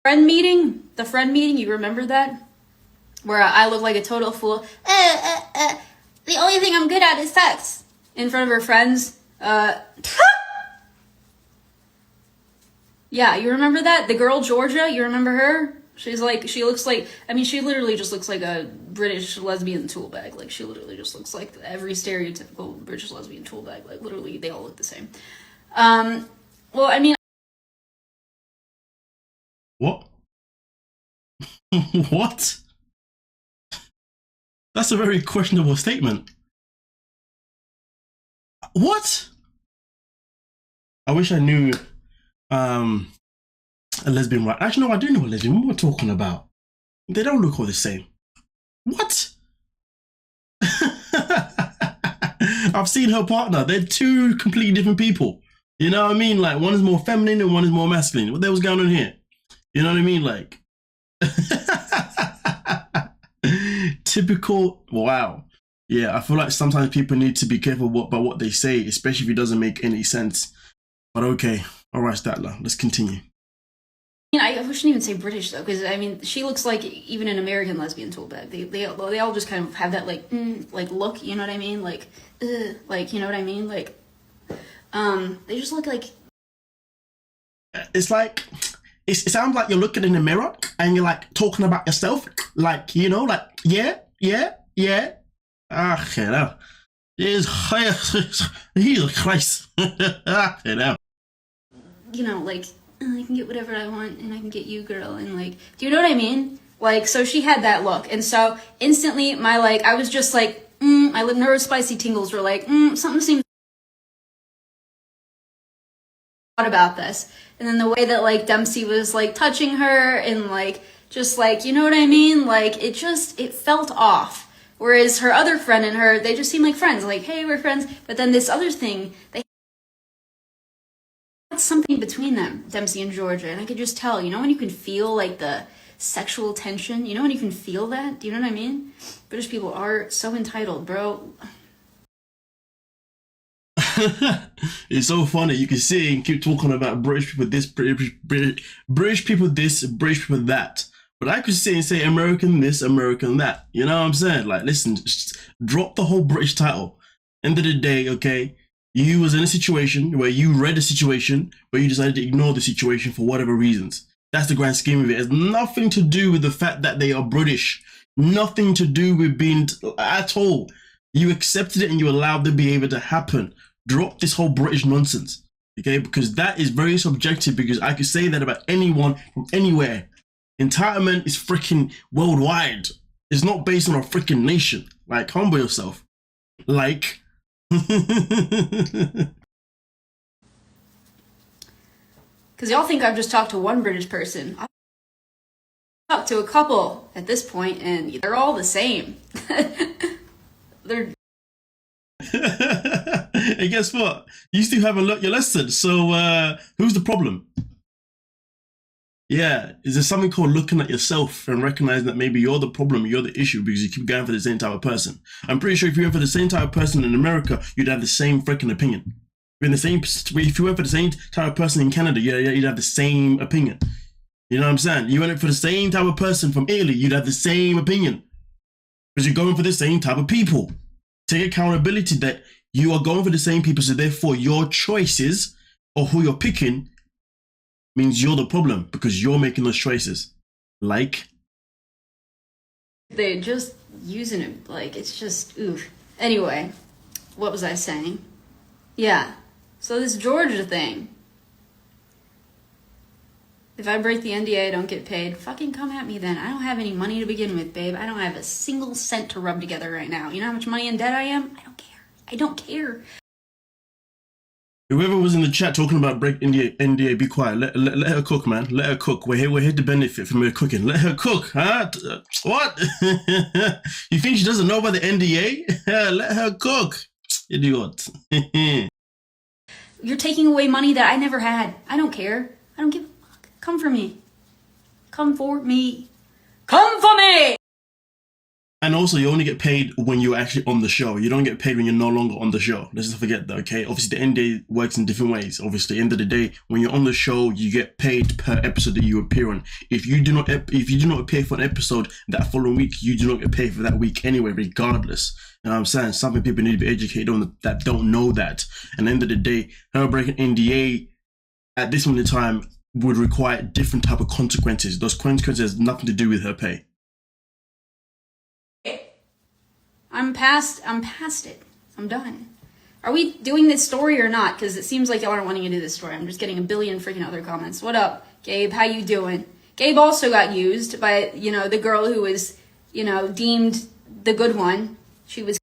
The friend meeting, you remember that? Where I look like a total fool. The only thing I'm good at is sex. In front of her friends. Yeah, you remember that? The girl, Georgia, you remember her? She looks like, I mean, she literally just looks like a British lesbian tool bag. Like, she literally just looks like every stereotypical British lesbian tool bag. Like, literally, they all look the same. Well, I mean... What? What? That's a very questionable statement. What? I wish I knew a lesbian wife. Actually, no, I do know a lesbian. What we're talking about? They don't look all the same. What? I've seen her partner. They're two completely different people. You know what I mean? Like, one is more feminine and one is more masculine. What the hell's going on here? You know what I mean? Like, typical. Wow. Yeah, I feel like sometimes people need to be careful about what they say, especially if it doesn't make any sense. But okay. All right, Statler, let's continue. I shouldn't even say British, though, because, I mean, she looks like even an American lesbian tool bag. They all just kind of have that, like look, you know what I mean? Like, you know what I mean? Like, they just look like... It's like, it sounds like you're looking in the mirror and you're, like, talking about yourself. Like, you know, like, yeah. Ah, you know. Jesus Christ. You know. You know, like... I can get whatever I want, and I can get you, girl, and, like, do you know what I mean? Like, so she had that look, and so instantly my, like, I was just like, my neurospicy tingles were like, something seems odd about this. And then the way that, like, Dempsey was, like, touching her, and, like, just, like, you know what I mean? Like, it felt off. Whereas her other friend and her, they just seemed like friends, like, hey, we're friends. But then this other thing, they something between them, Dempsey and Georgia, and I could just tell, you know when you can feel like the sexual tension, you know when you can feel that, do you know what I mean? British people are so entitled, bro. It's so funny, you can see and keep talking about British people this, British people this, British people that, but I could sit and say American this, American that, you know what I'm saying? Like, listen, just drop the whole British title. End of the day, okay, you was in a situation where you read a situation, but you decided to ignore the situation for whatever reasons. That's the grand scheme of it. It has nothing to do with the fact that they are British. Nothing to do with being at all. You accepted it and you allowed to be able to happen. Drop this whole British nonsense, okay? Because that is very subjective, because I could say that about anyone from anywhere. Entitlement is freaking worldwide. It's not based on a freaking nation. Like, humble yourself. Like... Because y'all think I've just talked to one British person. I've talked to a couple at this point, and they're all the same. They're... Hey, guess what? You still haven't learned your lesson, so who's the problem? Yeah, is there something called looking at yourself and recognizing that maybe you're the problem, you're the issue, because you keep going for the same type of person? I'm pretty sure if you went for the same type of person in America, you'd have the same freaking opinion. If you went for the same type of person in Canada, you'd have the same opinion. You know what I'm saying? You went for the same type of person from Italy, you'd have the same opinion. Because you're going for the same type of people. Take accountability that you are going for the same people, so therefore your choices or who you're picking means you're the problem because you're making those choices. Like? They're just using it, like, it's just, oof. Anyway, what was I saying? Yeah, so this Georgia thing. If I break the NDA, I don't get paid. Fucking come at me then. I don't have any money to begin with, babe. I don't have a single cent to rub together right now. You know how much money in debt I am? I don't care. I don't care. Whoever was in the chat talking about break NDA, be quiet. Let her cook, man. Let her cook. We're here to benefit from her cooking. Let her cook, huh? What? You think she doesn't know about the NDA? Let her cook. Idiot. You're taking away money that I never had. I don't care. I don't give a fuck. Come for me. Come for me. Come for me! And also, you only get paid when you're actually on the show. You don't get paid when you're no longer on the show. Let's not forget that, okay? Obviously, the NDA works in different ways. Obviously, end of the day, when you're on the show, you get paid per episode that you appear on. If you do not appear for an episode that following week, you do not get paid for that week anyway, regardless. You know what I'm saying? Something people need to be educated on that don't know that. And at the end of the day, her breaking NDA at this moment in time would require different type of consequences. Those consequences has nothing to do with her pay. I'm past it. I'm done. Are we doing this story or not? Because it seems like y'all aren't wanting to do this story. I'm just getting a billion freaking other comments. What up, Gabe? How you doing? Gabe also got used by, the girl who was, deemed the good one. She was.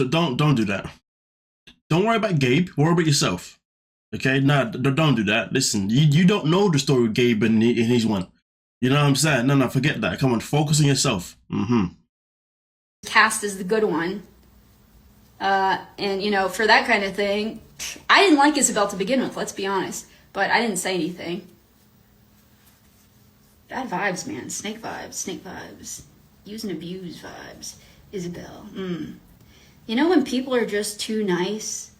So don't do that. Don't worry about Gabe. Worry about yourself. Okay? Nah, don't do that. Listen, you don't know the story with Gabe and his one. You know what I'm saying? No, forget that. Come on, focus on yourself. Cast as the good one. And, for that kind of thing, I didn't like Isabel to begin with, let's be honest. But I didn't say anything. Bad vibes, man. Snake vibes. Use and abuse vibes. Isabel. When people are just too nice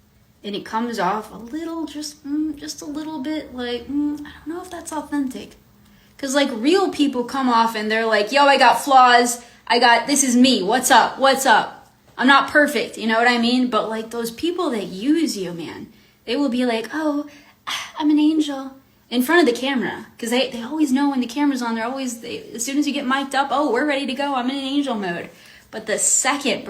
and it comes off a little, just a little bit like, I don't know if that's authentic. Because, real people come off and they're like, yo, I got flaws. This is me. What's up? I'm not perfect. You know what I mean? But, those people that use you, man, they will be like, oh, I'm an angel. In front of the camera. Because they always know when the camera's on. As soon as you get mic'd up, oh, we're ready to go. I'm in an angel mode. But the second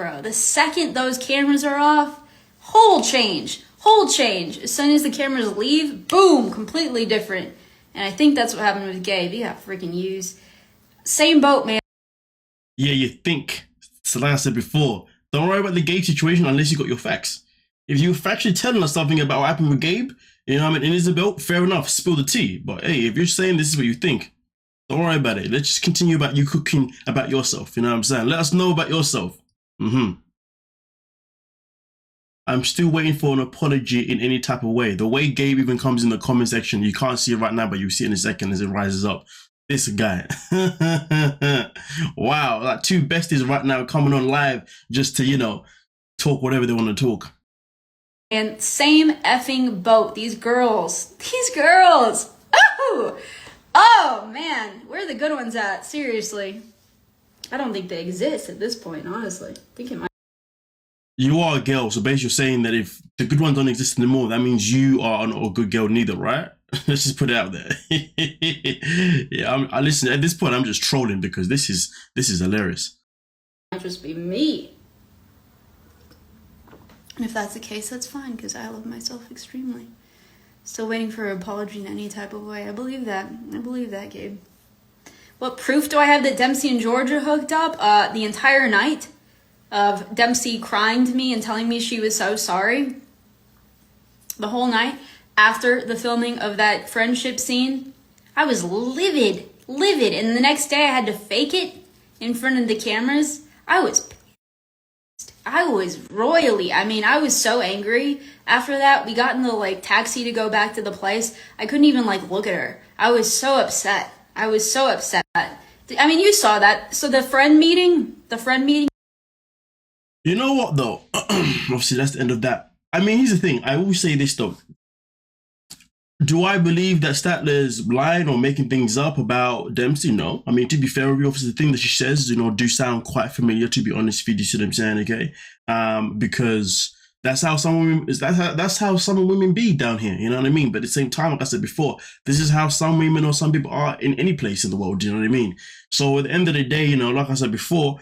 those cameras are off, whole change. As soon as the cameras leave, boom, completely different. And I think that's what happened with Gabe. He got freaking used. Same boat, man. Yeah, you think. So like I said before, don't worry about the Gabe situation unless you got your facts. If you're factually telling us something about what happened with Gabe, and Isabel, fair enough, spill the tea. But hey, if you're saying this is what you think, don't worry about it. Let's just continue about you cooking about yourself. You know what I'm saying? Let us know about yourself. I'm still waiting for an apology in any type of way. The way Gabe even comes in the comment section, you can't see it right now, but you see it in a second as it rises up. This guy. Wow, two besties right now coming on live just to, talk whatever they want to talk. And same effing boat. These girls. Oh, man. Where are the good ones at? Seriously. I don't think they exist at this point, honestly. I think it might. You are a girl, so basically you're saying that if the good ones don't exist anymore, that means you are not a good girl neither, right? Let's just put it out there. Yeah, I listen, at this point I'm just trolling because this is hilarious. Might just be me. And if that's the case, that's fine, because I love myself extremely. Still waiting for an apology in any type of way. I believe that, Gabe. What proof do I have that Dempsey and Georgia hooked up? The entire night of Dempsey crying to me and telling me she was so sorry. The whole night after the filming of that friendship scene, I was livid. And the next day I had to fake it in front of the cameras. I was royally, I was so angry. After that, we got in the taxi to go back to the place. I couldn't even look at her. I was so upset. You saw that. So the friend meeting. You know what though? Obviously that's the end of that. Here's the thing. I always say this though. Do I believe that Statler's lying or making things up about Dempsey? No. To be fair with you, obviously the thing that she says, do sound quite familiar, to be honest with you, see what I'm saying, okay? Because that's how some women be down here, you know what I mean? But at the same time, like I said before, this is how some women or some people are in any place in the world, you know what I mean? So at the end of the day, like I said before,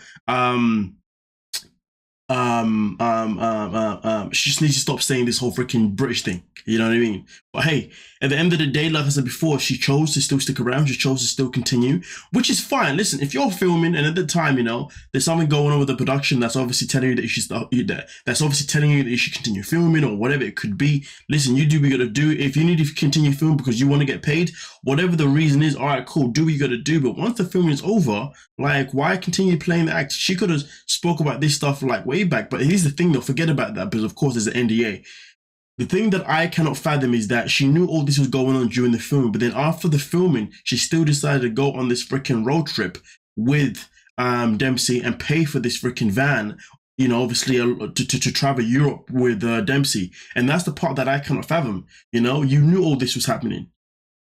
she just needs to stop saying this whole freaking British thing. You know what I mean? But hey, at the end of the day, like I said before, she chose to still stick around. She chose to still continue, which is fine. Listen, if you're filming and at the time, there's something going on with the production that's obviously telling you that you should continue filming or whatever it could be. Listen, you do what you gotta do. If you need to continue filming because you want to get paid, whatever the reason is, all right, cool, do what you gotta do. But once the filming is over, why continue playing the act? She could have spoke about this stuff way back. But here's the thing, though, forget about that because of course there's an NDA. The thing that I cannot fathom is that she knew all this was going on during the film, but then after the filming, she still decided to go on this freaking road trip with Dempsey and pay for this freaking van, you know, obviously to travel Europe with Dempsey. And that's the part that I cannot fathom. You know, you knew all this was happening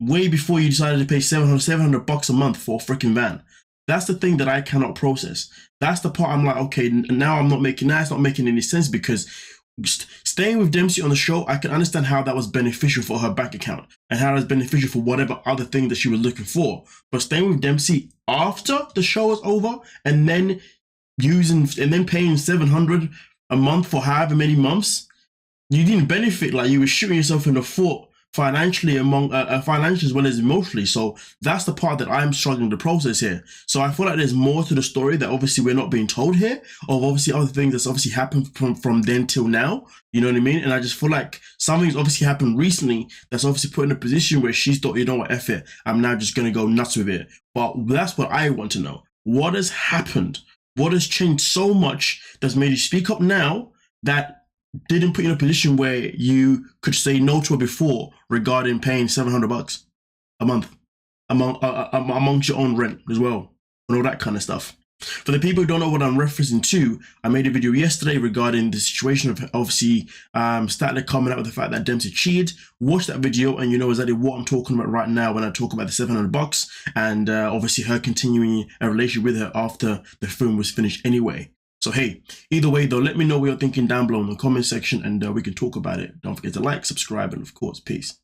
way before you decided to pay $700 a month for a freaking van. That's the thing that I cannot process. That's the part I'm like, okay, now it's not making any sense, because staying with Dempsey on the show, I can understand how that was beneficial for her bank account and how it was beneficial for whatever other thing that she was looking for. But staying with Dempsey after the show was over and then paying $700 a month for however many months, you didn't benefit. Like, you were shooting yourself in the foot financially, financially as well as emotionally. So that's the part that I'm struggling to process here. So I feel like there's more to the story that obviously we're not being told here, of obviously other things that's obviously happened from then till now. You know what I mean? And I just feel like something's obviously happened recently that's obviously put in a position where she's thought, you know what, F it, I'm now just going to go nuts with it. But that's what I want to know. What has happened? What has changed so much that's made you speak up now that didn't put you in a position where you could say no to her before regarding paying $700 a month amongst your own rent as well, and all that kind of stuff? For the people who don't know what I'm referencing to, I made a video yesterday regarding the situation of obviously Statler coming out with the fact that Dempsey cheated. Watch that video and you know exactly what I'm talking about right now when I talk about the $700 and obviously her continuing a relationship with her after the film was finished anyway. So hey, either way though, let me know what you're thinking down below in the comment section and we can talk about it. Don't forget to like, subscribe, and of course, peace.